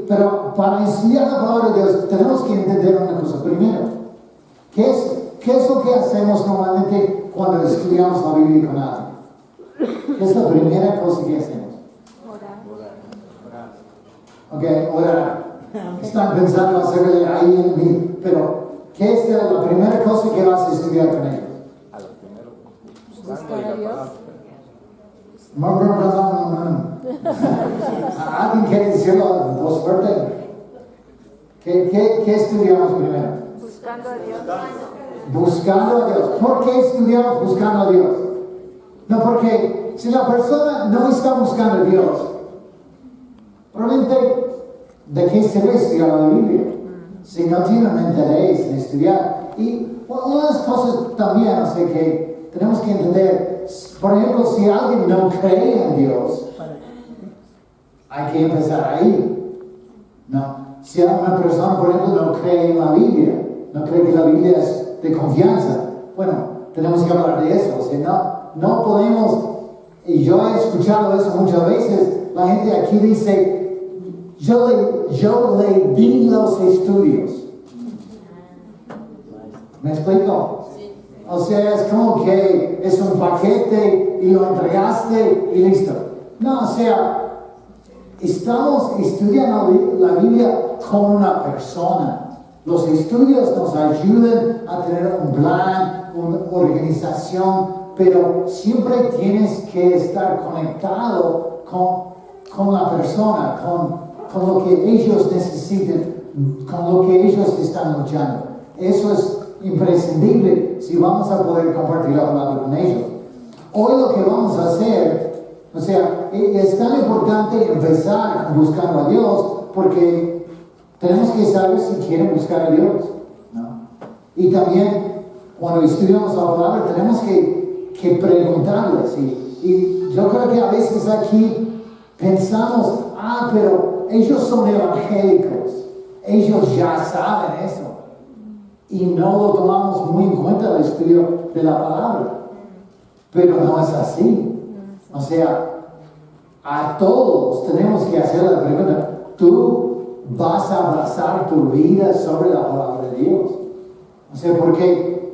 Pero para estudiar la palabra de Dios tenemos que entender una cosa. Primero, ¿qué es lo que hacemos normalmente cuando estudiamos la Biblia con alguien? ¿Qué es la primera cosa que hacemos? Orar. Están pensando hacerle ahí en mí, pero ¿qué es la primera cosa que vas a estudiar con ellos? Buscar a Dios. ¿Alguien quiere decirlo en voz fuerte? ¿Qué estudiamos primero? Buscando a Dios. Buscando a Dios. ¿Por qué estudiamos buscando a Dios? No, porque si la persona no está buscando a Dios, realmente, ¿de qué sirve estudiar la Biblia? Si no tiene un interés en estudiar. Y unas cosas también, o sea, que tenemos que entender, por ejemplo, si alguien no cree en Dios, hay que empezar ahí. No. Si una persona, por ejemplo, no cree en la Biblia, no cree que la Biblia es de confianza, bueno, tenemos que hablar de eso. O sea, no podemos, y yo he escuchado eso muchas veces, la gente aquí dice, yo le di los estudios. ¿Me explico? O sea, es como que es un paquete y lo entregaste y listo. No, o sea, estamos estudiando la Biblia con una persona. Los estudios nos ayudan a tener un plan, una organización, pero siempre tienes que estar conectado con la persona, con lo que ellos necesitan, con lo que ellos están luchando. Eso es imprescindible si vamos a poder compartir la palabra con ellos. Hoy lo que vamos a hacer, o sea, es tan importante empezar buscando a Dios porque tenemos que saber si quieren buscar a Dios, ¿no? Y también cuando estudiamos la palabra tenemos que preguntarles. Y yo creo que a veces aquí pensamos, pero ellos son evangélicos, ellos ya saben eso. Y no lo tomamos muy en cuenta el estudio de la palabra. Pero no es así. O sea, a todos tenemos que hacer la pregunta, ¿tú vas a basar tu vida sobre la palabra de Dios? O sea, porque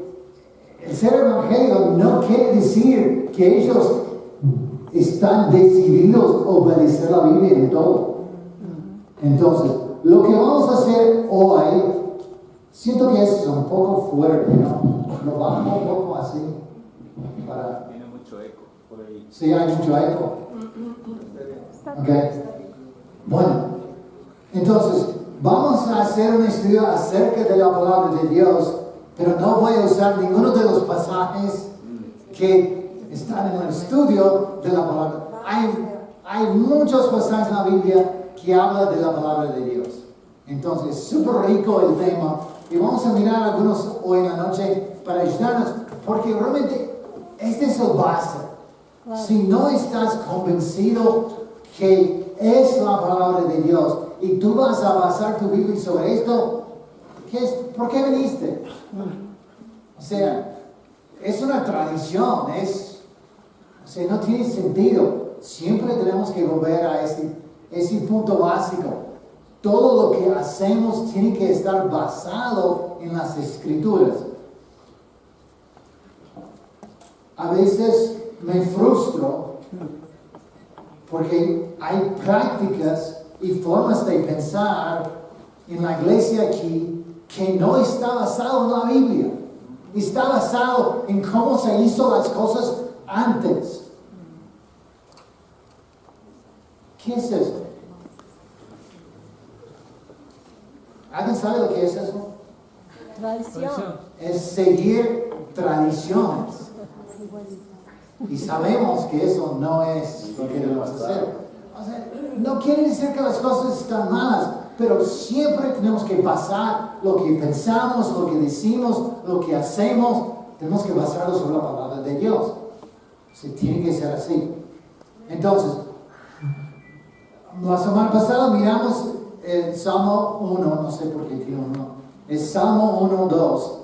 el ser evangélico no quiere decir que ellos están decididos a obedecer la Biblia en todo. Entonces, lo que vamos a hacer hoy, siento que es un poco fuerte, ¿no? Lo bajo un poco así. Tiene mucho eco por ahí. Sí, hay mucho eco. Okay. Bueno, entonces, vamos a hacer un estudio acerca de la palabra de Dios, pero no voy a usar ninguno de los pasajes que están en el estudio de la palabra. Hay muchos pasajes en la Biblia que hablan de la palabra de Dios. Entonces, súper rico el tema. Y vamos a mirar algunos hoy en la noche para ayudarnos, porque realmente este es el base. Claro. Si no estás convencido que es la palabra de Dios y tú vas a basar tu Biblia sobre esto, ¿por qué viniste? O sea, es una tradición, o sea, no tiene sentido. Siempre tenemos que volver a ese punto básico. Todo lo que hacemos tiene que estar basado en las Escrituras. A veces me frustro porque hay prácticas y formas de pensar en la iglesia aquí que no está basado en la Biblia. Está basado en cómo se hizo las cosas antes. ¿Qué es eso? ¿Alguien sabe lo que es eso? Tradición. Es seguir tradiciones. Y sabemos que eso no es lo que debemos hacer. O sea, no quiere decir que las cosas están malas, pero siempre tenemos que basar lo que pensamos, lo que decimos, lo que hacemos, tenemos que basarlo sobre la palabra de Dios. O sea, tiene que ser así. Entonces, la semana pasada miramos el Salmo 1, no sé por qué tiene uno. El Salmo 1, 2.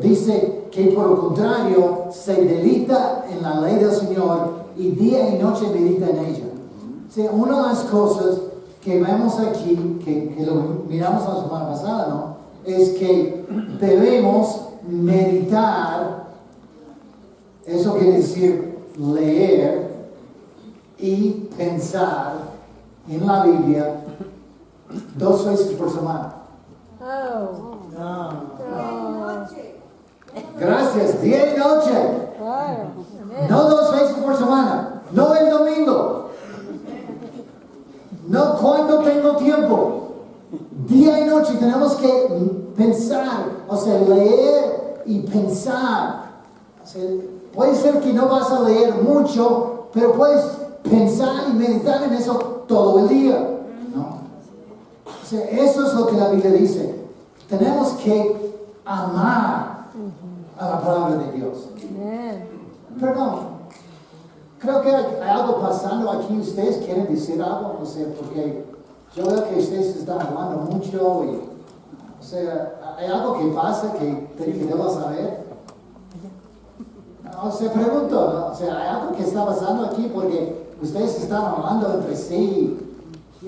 Dice que por el contrario se deleita en la ley del Señor y día y noche medita en ella. Sí, una de las cosas que vemos aquí, que lo miramos la semana pasada, ¿no? Es que debemos meditar, eso quiere decir leer y pensar en la Biblia 2 veces por semana. Gracias, día y noche. No 2 veces por semana, no el domingo. No cuando tengo tiempo. Día y noche tenemos que pensar, o sea, leer y pensar. O sea, puede ser que no vas a leer mucho, pero puedes pensar y meditar en eso todo el día, ¿no? O sea, eso es lo que la Biblia dice. Tenemos que amar a la palabra de Dios. Perdón. Creo que hay algo pasando aquí. ¿Ustedes quieren decir algo? O sea, porque yo veo que ustedes están hablando mucho y, o sea, ¿hay algo que pasa que debo saber? O sea, pregunto, ¿no? O sea, ¿hay algo que está pasando aquí porque ustedes están hablando entre sí?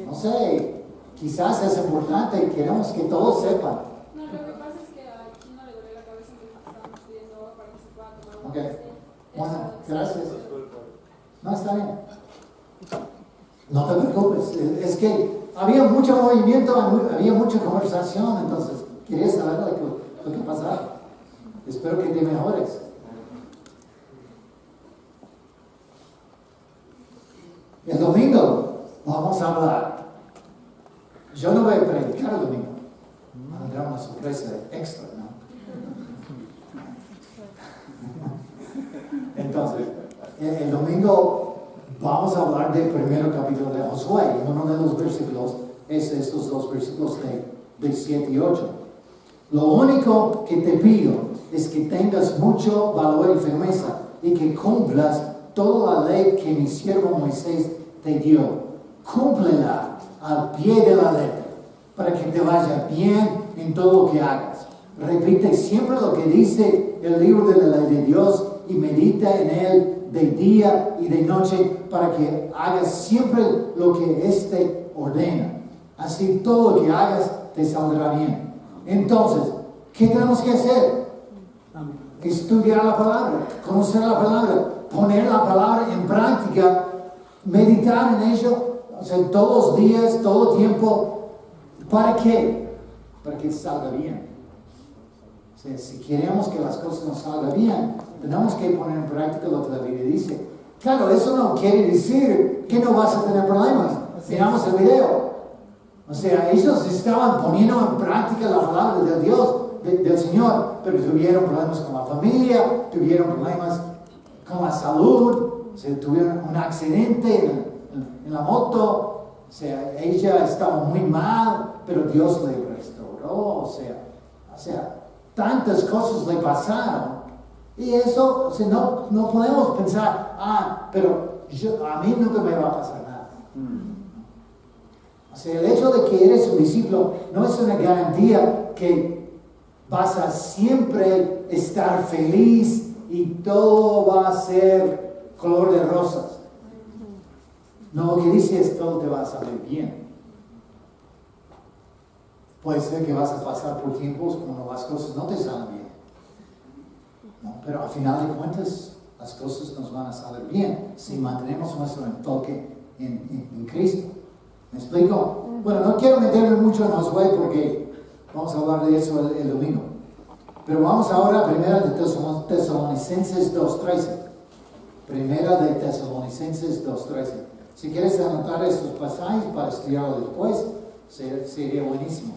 No sé, quizás es importante y queremos que todos sepan. No, lo que pasa es que a Chino le duele la cabeza que estamos pidiendo participar. Ok, bueno, gracias. No, está bien. No te preocupes, es que había mucho movimiento, había mucha conversación, entonces quería saber lo que pasaba. Espero que te mejores. El domingo vamos a hablar. Yo no voy a predicar el domingo. Tendrá una sorpresa extra, ¿no? Entonces, el domingo vamos a hablar del primer capítulo de Josué. Y uno de los versículos es estos 2 versículos de 7 y 8. Lo único que te pido es que tengas mucho valor y firmeza y que cumplas toda la ley que mi siervo Moisés te dio. Cúmplela al pie de la letra para que te vaya bien en todo lo que hagas. Repite siempre lo que dice el libro de la ley de Dios y medita en él de día y de noche para que hagas siempre lo que éste ordena. Así todo lo que hagas te saldrá bien. Entonces, ¿qué tenemos que hacer? Estudiar la palabra, conocer la palabra, poner la palabra en práctica, meditar en ello, o sea, todos los días, todo el tiempo. ¿Para qué? Para que salga bien. O sea, si queremos que las cosas nos salgan bien, tenemos que poner en práctica lo que la Biblia dice. Claro, eso no quiere decir que no vas a tener problemas. Miramos el video. O sea, ellos estaban poniendo en práctica la palabra de Dios, del Señor, pero tuvieron problemas con la familia, tuvieron problemas con la salud, o sea, tuvieron un accidente en la moto, o sea, ella estaba muy mal, pero Dios le restauró, o sea, tantas cosas le pasaron. Y eso, o sea, no podemos pensar, pero a mí nunca me va a pasar nada. O sea, el hecho de que eres un discípulo no es una garantía que vas a siempre estar feliz y todo va a ser color de rosas. No, lo que dice es todo te va a salir bien. Puede ser que vas a pasar por tiempos cuando las cosas no te salen bien. ¿No? Pero al final de cuentas, las cosas nos van a salir bien si mantenemos nuestro enfoque en Cristo. ¿Me explico? Bueno, no quiero meterme mucho en Josué porque vamos a hablar de eso el domingo. Pero vamos ahora a Primera de Tesalonicenses 2:13. Primera de Tesalonicenses 2:13. Si quieres anotar estos pasajes para estudiarlo después, sería buenísimo.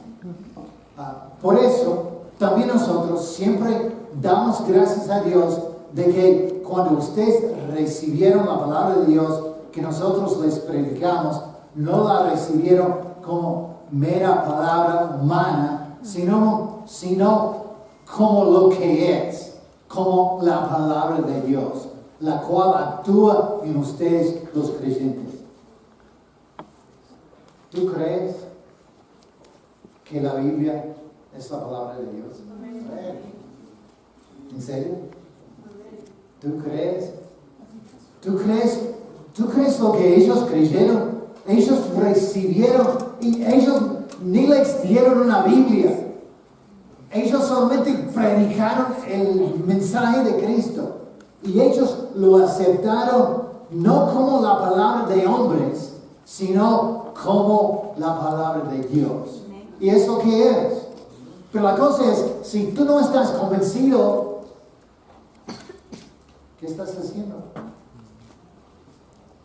Por eso, también nosotros siempre damos gracias a Dios de que cuando ustedes recibieron la palabra de Dios que nosotros les predicamos, no la recibieron como mera palabra humana, sino como lo que es, como la palabra de Dios, la cual actúa en ustedes los creyentes. ¿Tú crees que la Biblia es la palabra de Dios? ¿En serio? ¿Tú crees? ¿Tú crees lo que ellos creyeron ellos recibieron y ellos ni les dieron una Biblia. Ellos solamente predicaron el mensaje de Cristo. Y ellos lo aceptaron no como la palabra de hombres, sino como la palabra de Dios. Y es lo que es. Pero la cosa es, si tú no estás convencido, ¿qué estás haciendo?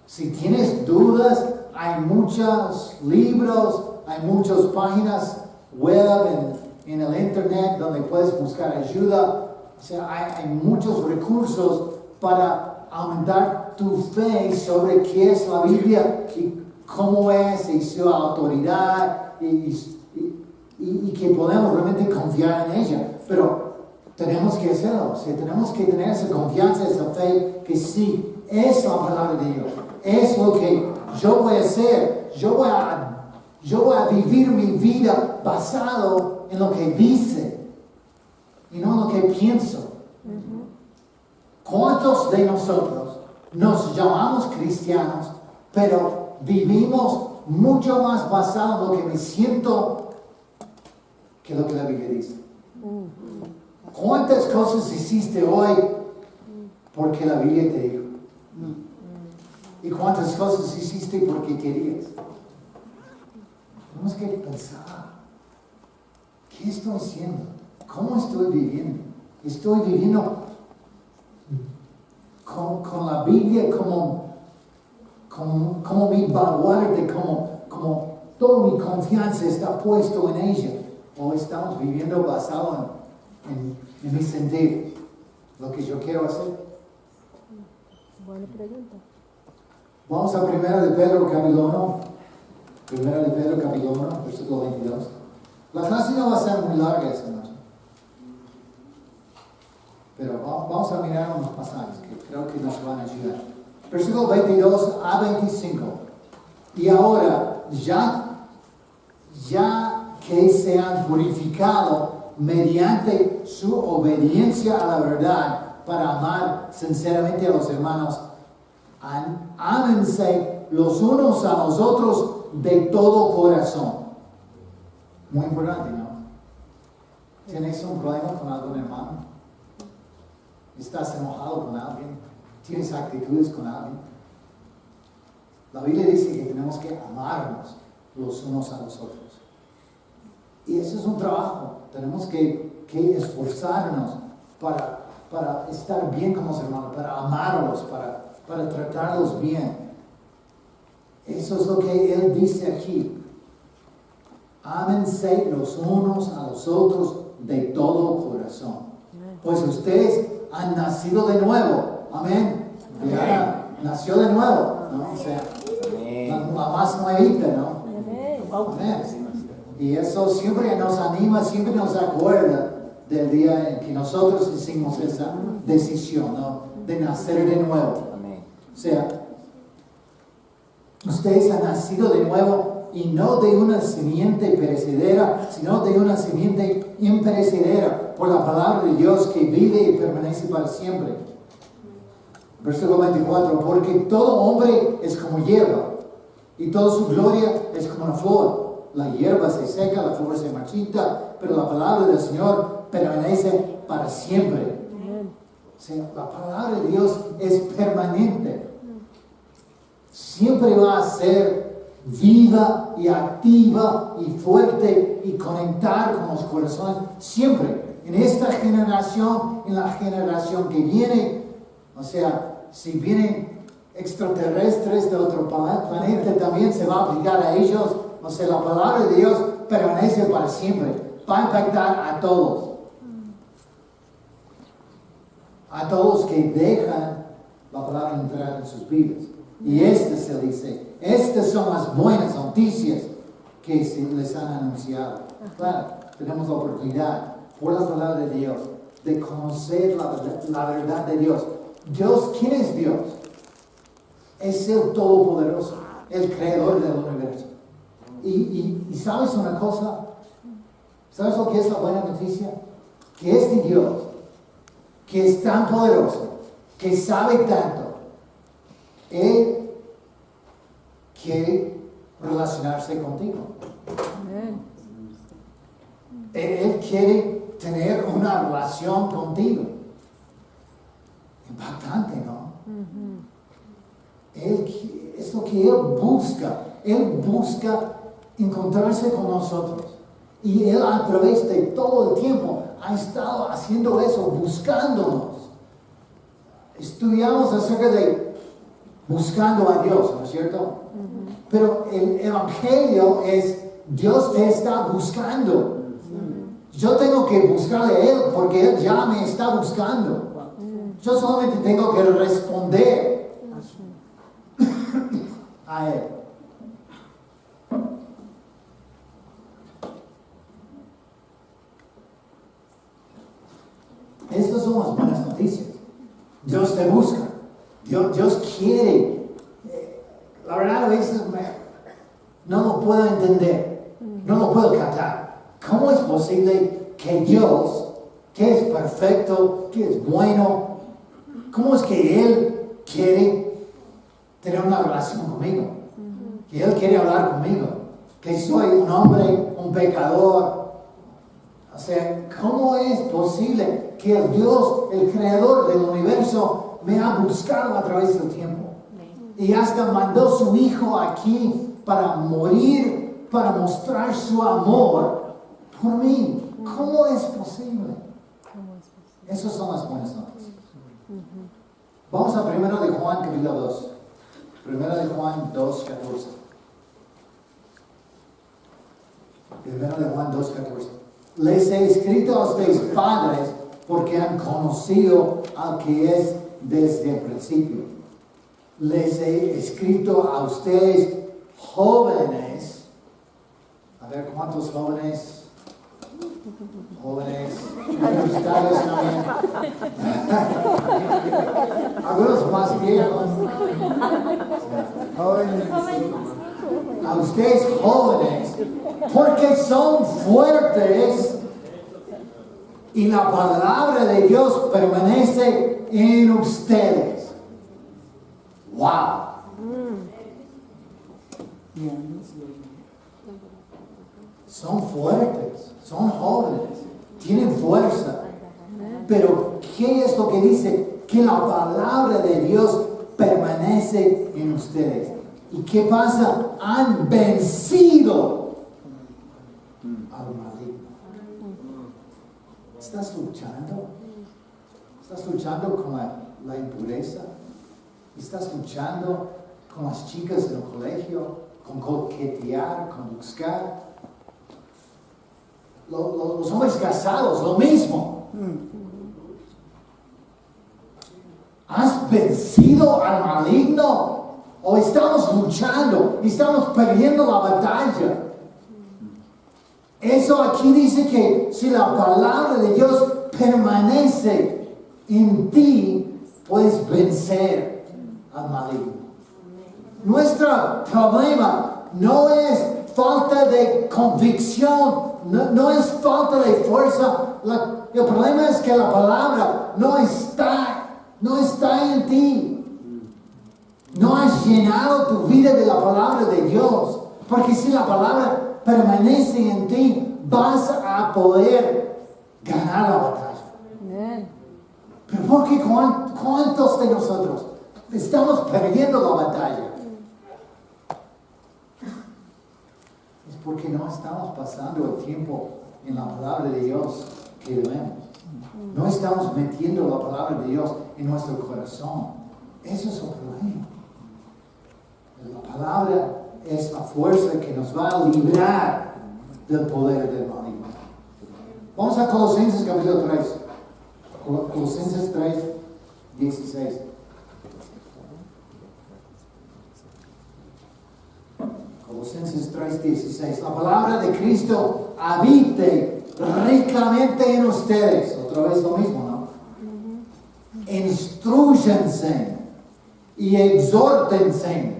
Si tienes dudas, hay muchos libros, hay muchas páginas web en el internet donde puedes buscar ayuda. O sea, hay muchos recursos para aumentar tu fe sobre qué es la Biblia y cómo es y su autoridad y que podemos realmente confiar en ella. Pero tenemos que hacerlo. O sea, tenemos que tener esa confianza, esa fe que sí, es la palabra de Dios. Es lo que yo voy a hacer. Yo voy a vivir mi vida basado en lo que dice y no en lo que pienso. ¿Cuántos de nosotros nos llamamos cristianos, pero vivimos mucho más basado en lo que me siento que lo que la Biblia dice? ¿Cuántas cosas hiciste hoy porque la Biblia te dijo? ¿Y cuántas cosas hiciste porque querías? Tenemos que pensar, ¿qué estoy haciendo? ¿Cómo estoy viviendo? ¿Estoy viviendo con la Biblia como mi baluarte, como toda mi confianza está puesto en ella? ¿O estamos viviendo basado en mi sentir, lo que yo quiero hacer? Buena pregunta. Vamos a 1 de Pedro capítulo 1. 1 de Pedro capítulo 1, versículo 22. La clase no va a ser muy larga esta noche. Pero vamos a mirar unos pasajes que creo que nos van a ayudar. Versículo 22 a 25. Y ahora, ya que se han purificado mediante su obediencia a la verdad para amar sinceramente a los hermanos, ámense los unos a los otros de todo corazón. Muy importante, ¿no? ¿Tienes un problema con algún hermano? ¿Estás enojado con alguien? ¿Tienes actitudes con alguien? La Biblia dice que tenemos que amarnos los unos a los otros. Y eso es un trabajo. Tenemos que esforzarnos para estar bien con los hermanos, para amarlos, para tratarlos bien. Eso es lo que Él dice aquí. Ámense los unos a los otros de todo corazón. Pues ustedes han nacido de nuevo. Amén. Ya nació de nuevo, ¿no? O sea, la más nuevita, ¿no? Amén. Y eso siempre nos anima, siempre nos acuerda del día en que nosotros hicimos esa decisión, ¿no? De nacer de nuevo. O sea, ustedes han nacido de nuevo y no de una simiente perecedera, sino de una simiente imperecedera por la palabra de Dios que vive y permanece para siempre. Versículo 24, porque todo hombre es como hierba y toda su gloria es como una flor. La hierba se seca, la flor se marchita, pero la palabra del Señor permanece para siempre. O sea, la palabra de Dios es permanente. Siempre va a ser viva y activa y fuerte y conectar con los corazones. Siempre. En esta generación, en la generación que viene, o sea, si vienen extraterrestres de otro planeta, también se va a aplicar a ellos. O sea, la palabra de Dios permanece para siempre. Va a impactar a todos. A todos que dejan la palabra entrar en sus vidas. Y se dice, estas son las buenas noticias que se les han anunciado. Claro, tenemos la oportunidad por la palabra de Dios de conocer la verdad de Dios. Dios, ¿quién es Dios? Es el Todopoderoso, el Creador del universo. Y ¿sabes una cosa? ¿Sabes lo que es la buena noticia? Que este Dios, que es tan poderoso, que sabe tanto, Él quiere relacionarse contigo. Amén. Él quiere tener una relación contigo. Impactante, ¿no? Es lo que Él busca. Él busca encontrarse con nosotros. Y Él a través de todo el tiempo ha estado haciendo eso, buscándonos. Estudiamos acerca de buscando a Dios, ¿no es cierto? Pero el Evangelio es Dios te está buscando. Yo tengo que buscarle a Él porque Él ya me está buscando. Yo solamente tengo que responder a Él. Estas son las buenas noticias. Dios te busca. Dios quiere. La verdad a veces no lo puedo entender. No lo puedo captar. ¿Cómo es posible que Dios, que es perfecto, que es bueno, cómo es que Él quiere tener una relación conmigo? Que Él quiere hablar conmigo. Que soy un hombre, un pecador. O sea, ¿cómo es posible que el Dios, el creador del universo, me ha buscado a través del tiempo? Y hasta mandó su Hijo aquí para morir, para mostrar su amor por mí. ¿Cómo es posible? Esas son las buenas noticias. Vamos a 1 de Juan, capítulo 2. 1 de Juan 2, 14. 1 de Juan 2, 14. Les he escrito a ustedes, padres, porque han conocido al que es desde el principio. Les he escrito a ustedes, jóvenes. A ver, ¿cuántos jóvenes? Jóvenes, universitarios también. Algunos más viejos. A ustedes jóvenes, porque son fuertes y la palabra de Dios permanece en ustedes. ¡Wow! Son fuertes, son jóvenes, tienen fuerza. Pero ¿qué es lo que dice? Que la palabra de Dios permanece en ustedes. ¿Y qué pasa? Han vencido al maligno. ¿Estás luchando? ¿Estás luchando con la impureza? ¿Estás luchando con las chicas del colegio? ¿Con coquetear? ¿Con buscar? Los hombres casados, lo mismo. ¿Has vencido al maligno? ¿O estamos luchando? ¿Estamos perdiendo la batalla? Eso aquí dice que si la palabra de Dios permanece en ti, puedes vencer al maligno. Nuestro problema no es falta de convicción, no es falta de fuerza. El problema es que la palabra no está en ti. No has llenado tu vida de la palabra de Dios. Porque si la palabra permanece en ti, vas a poder ganar la batalla. Pero porque ¿cuántos de nosotros estamos perdiendo la batalla? Es porque no estamos pasando el tiempo en la palabra de Dios que leemos. No estamos metiendo la palabra de Dios en nuestro corazón. Eso es el problema. La palabra es la fuerza que nos va a librar del poder del maligno. Vamos a Colosenses capítulo 3. Colosenses 3, 16. Colosenses 3, 16. La palabra de Cristo habite ricamente en ustedes. Otra vez lo mismo, ¿no? Instrúyense y exhórtense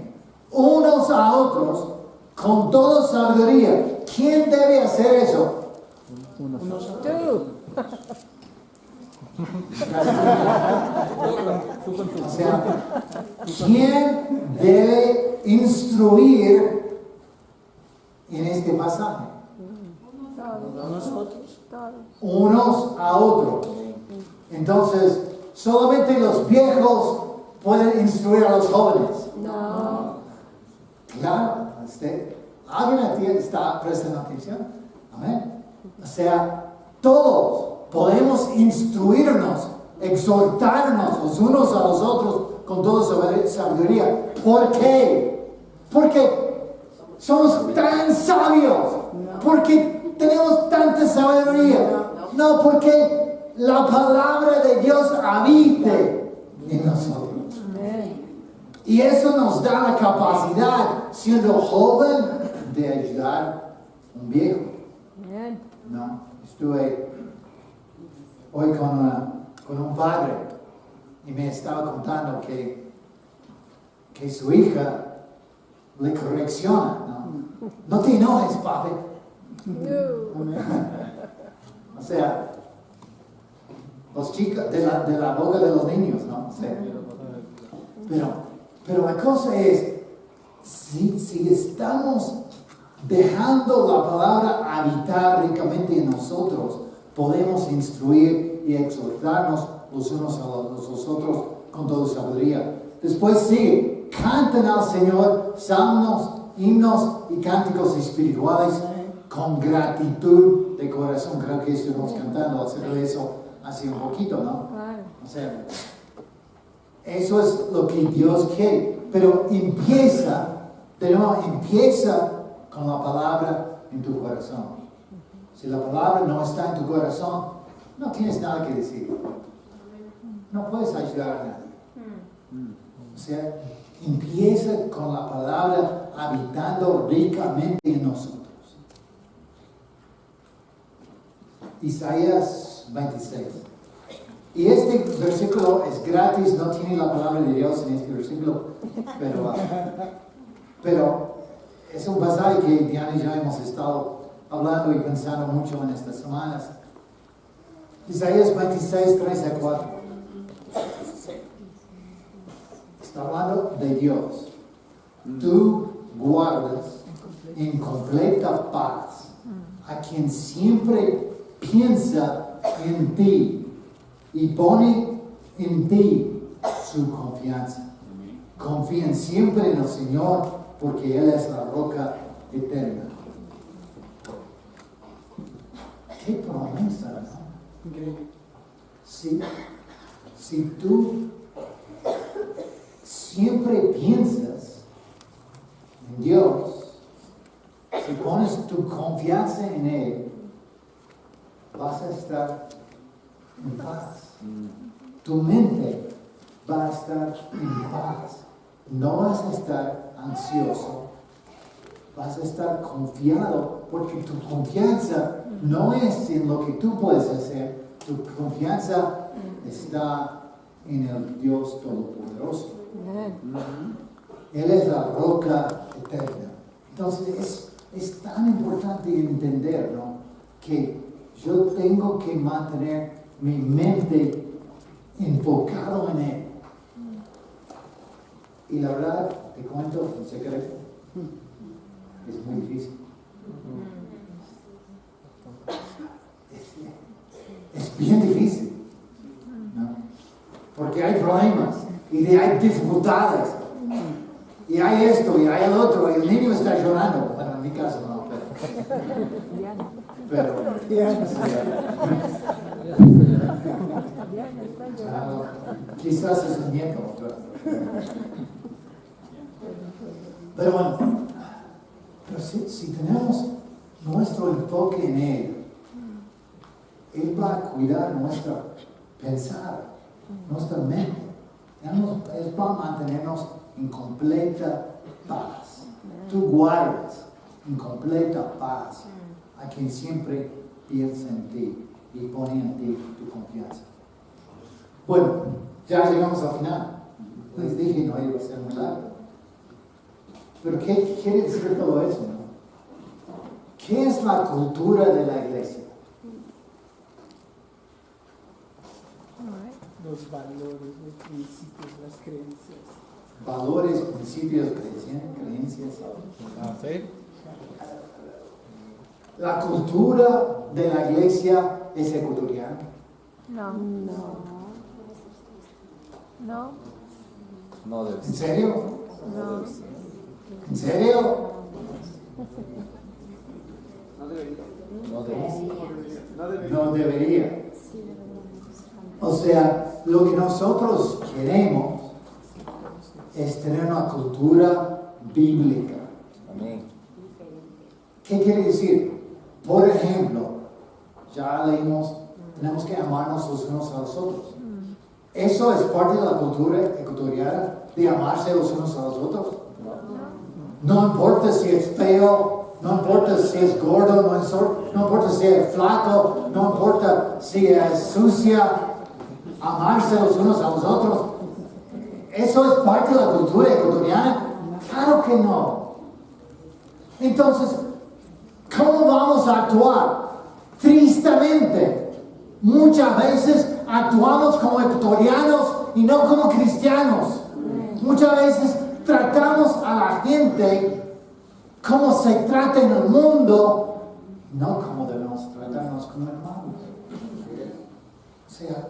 unos a otros con toda sabiduría. ¿Quién debe hacer eso? O sea, ¿quién debe instruir en este pasaje? Nosotros. Unos a otros. Entonces, solamente los viejos pueden instruir a los jóvenes. No. Claro, ¿alguien aquí está prestando atención? Amén. O sea, todos podemos instruirnos, exhortarnos los unos a los otros con toda sabiduría. ¿Por qué? Porque somos tan sabios. Porque tenemos tanta sabiduría. No, porque la palabra de Dios habite en nosotros. Y eso nos da la capacidad, siendo joven, de ayudar a un viejo. No, estuve hoy con un padre y me estaba contando que su hija le correcciona. No te enojes, papi. O sea, los chicos de la boca de los niños, ¿no? O sea, pero la cosa es, si estamos dejando la palabra habitar ricamente en nosotros, podemos instruir y exhortarnos los unos a los otros con toda sabiduría. Después sigue, canten al Señor salmos, himnos y cánticos espirituales con gratitud de corazón. Creo que estuvimos cantando acerca de eso hace un poquito, ¿no? O sea, eso es lo que Dios quiere. Pero empieza con la palabra en tu corazón. Si la palabra no está en tu corazón, no tienes nada que decir. No puedes ayudar a nadie. O sea, empieza con la palabra habitando ricamente en nosotros. Isaías 26. Y este versículo es gratis, no tiene la palabra de Dios en este versículo, pero es un pasaje que Diana y yo hemos estado hablando y pensando mucho en estas semanas. Isaías 26, 3 a 4. Está hablando de Dios. Tú guardas en completa paz a quien siempre piensa en ti y pone en ti su confianza. Confíen siempre en el Señor, porque Él es la roca eterna. ¡Qué promesa! Si tú siempre piensas en Dios, si pones tu confianza en Él, vas a estar en paz. Tu mente va a estar en paz. No vas a estar ansioso. Vas a estar confiado, porque tu confianza no es en lo que tú puedes hacer. Tu confianza está en el Dios Todopoderoso. Él es la roca eterna. Entonces es tan importante entender, ¿no?, que yo tengo que mantener mi mente enfocado en Él. Y la verdad, te cuento en secreto, es muy difícil. Es bien difícil, ¿no? Porque hay problemas y hay dificultades. Y hay esto y hay el otro, y el niño está llorando. Bueno, en mi caso no, pero quizás es un nieto. Pero bueno, si tenemos nuestro enfoque en Él va a cuidar nuestro pensar, nuestra mente. Él va a mantenernos en completa paz. Tú guardas en completa paz a quien siempre piensa en ti y pone en ti tu confianza. Bueno, ya llegamos al final. Les dije no iba a ser muy largo. Pero ¿qué quiere decir todo eso, no? ¿Qué es la cultura de la iglesia? Los valores, los principios, las creencias. Valores, principios, creencias. La fe. La cultura de la iglesia es ecuatoriana. No. No. No debe ¿En ser. serio? No. ¿En serio? No debe ser. No debería. O sea, lo que nosotros queremos es tener una cultura bíblica. Amén. ¿Qué quiere decir? Por ejemplo, ya leímos, tenemos que amarnos los unos a los otros. ¿Eso es parte de la cultura ecuatoriana, de amarse los unos a los otros? No importa si es feo, no importa si es gordo, no importa si es flaco, no importa si es sucia, amarse los unos a los otros. ¿Eso es parte de la cultura ecuatoriana? Claro que no. Entonces, ¿cómo vamos a actuar? Tristemente, muchas veces actuamos como ecuatorianos y no como cristianos. Muchas veces tratamos a la gente como se trata en el mundo, no como debemos tratarnos como hermanos. O sea,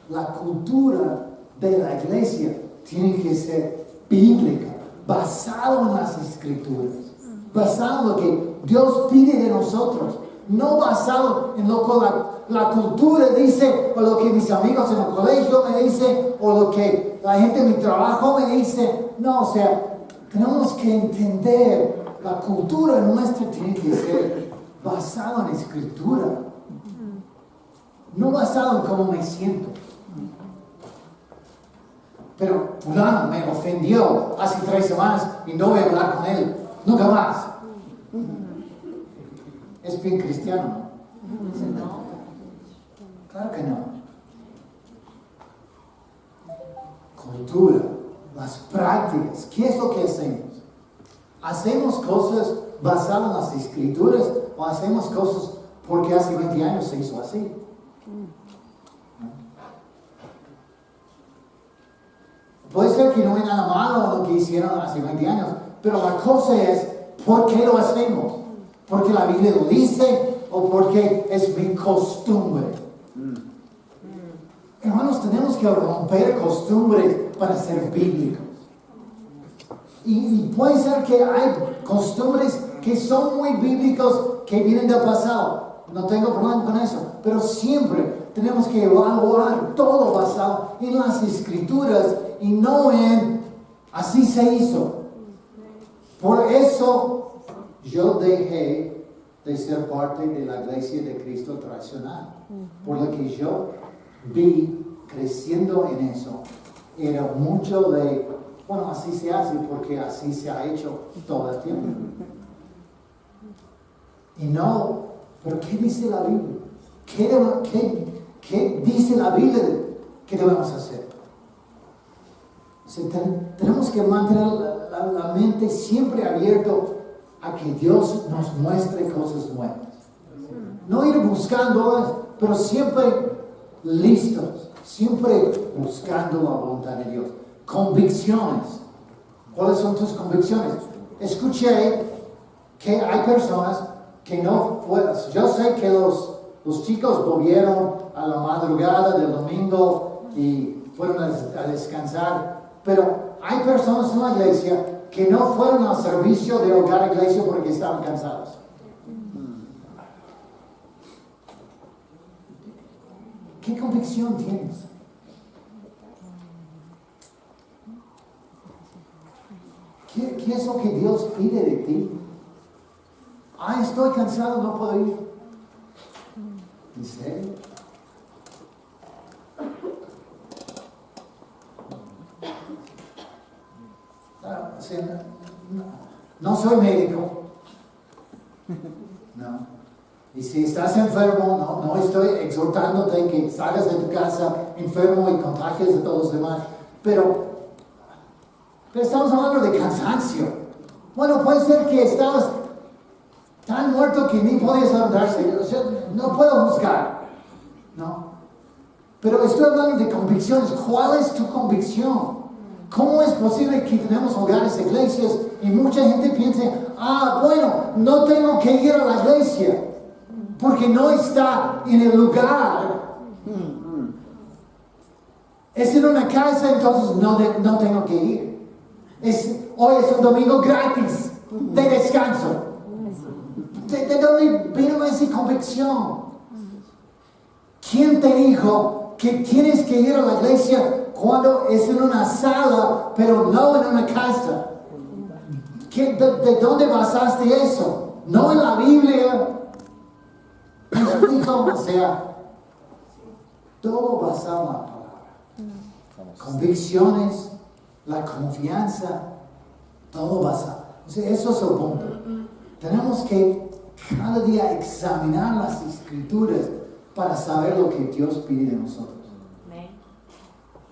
la cultura de la iglesia tiene que ser bíblica, basado en las escrituras, basado en lo que Dios pide de nosotros, no basado en lo que la cultura dice, o lo que mis amigos en el colegio me dicen, o lo que la gente en mi trabajo me dice. No, o sea, tenemos que entender, la cultura nuestra tiene que ser basada en escritura, no basado en cómo me siento. Pero fulano me ofendió hace 3 semanas y no voy a hablar con él, nunca más. Es bien cristiano, ¿no? Claro que no. Cultura, las prácticas, ¿qué es lo que hacemos? ¿Hacemos cosas basadas en las escrituras o hacemos cosas porque hace 20 años se hizo así? Puede ser que no hay nada malo en lo que hicieron hace 20 años, pero la cosa es, ¿por qué lo hacemos? ¿Porque la Biblia lo dice o porque es mi costumbre? Hermanos, tenemos que romper costumbres para ser bíblicos. Y puede ser que hay costumbres que son muy bíblicos que vienen del pasado. No tengo problema con eso. Pero siempre tenemos que evaluar todo basado en las escrituras y no en así se hizo. Por eso yo dejé de ser parte de la iglesia de Cristo tradicional. Por lo que yo vi creciendo en eso, era mucho de, bueno, así se hace porque así se ha hecho todo el tiempo. Y no, pero ¿qué dice la Biblia? ¿Qué dice la Biblia que debemos hacer? O sea, tenemos que mantener la mente siempre abierta a que Dios nos muestre cosas nuevas. No ir buscando, pero siempre listos, siempre buscando la voluntad de Dios. Convicciones. ¿Cuáles son tus convicciones? Escuché que hay personas que no fueron. Yo sé que los chicos volvieron a la madrugada del domingo y fueron a descansar, pero hay personas en la iglesia que no fueron al servicio de hogar iglesia porque estaban cansados. ¿Qué convicción tienes? ¿Qué es lo que Dios pide de ti? Estoy cansado, no puedo ir. ¿En serio? O sea, no soy médico. No. Y si estás enfermo, no estoy exhortándote que salgas de tu casa enfermo y contagies a todos los demás. Pero estamos hablando de cansancio. Bueno, puede ser que estabas tan muerto que ni podías levantarse. O sea, no puedo juzgar. No. Pero estoy hablando de convicciones. ¿Cuál es tu convicción? ¿Cómo es posible que tenemos hogares, iglesias, y mucha gente piensa, bueno, no tengo que ir a la iglesia, porque no está en el lugar? Es en una casa, entonces no tengo que ir. Hoy es un domingo gratis, de descanso. ¿De dónde vino esa convicción? ¿Quién te dijo que tienes que ir a la iglesia cuando es en una sala, pero no en una casa? ¿De dónde basaste eso? No en la Biblia. Dijo, todo basado en la palabra. Convicciones, la confianza, todo basado. Eso es el punto. Tenemos que cada día examinar las escrituras para saber lo que Dios pide de nosotros.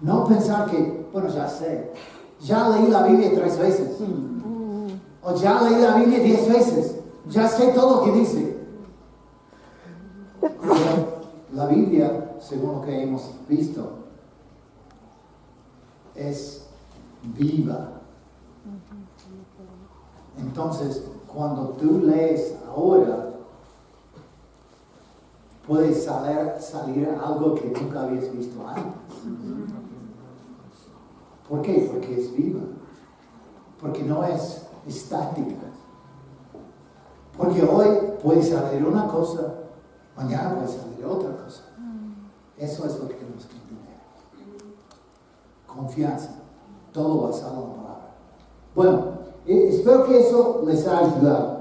No pensar que, bueno, ya sé, ya leí la Biblia 3 veces. O ya leí la Biblia 10 veces. Ya sé todo lo que dice. Pero la Biblia, según lo que hemos visto, es viva. Entonces, cuando tú lees ahora, puede salir algo que nunca habías visto antes. ¿Por qué? Porque es viva. Porque no es estática. Porque hoy puede salir una cosa, mañana puede salir otra cosa. Eso es lo que tenemos que entender. Confianza. Todo basado en la palabra. Bueno, espero que eso les haya ayudado.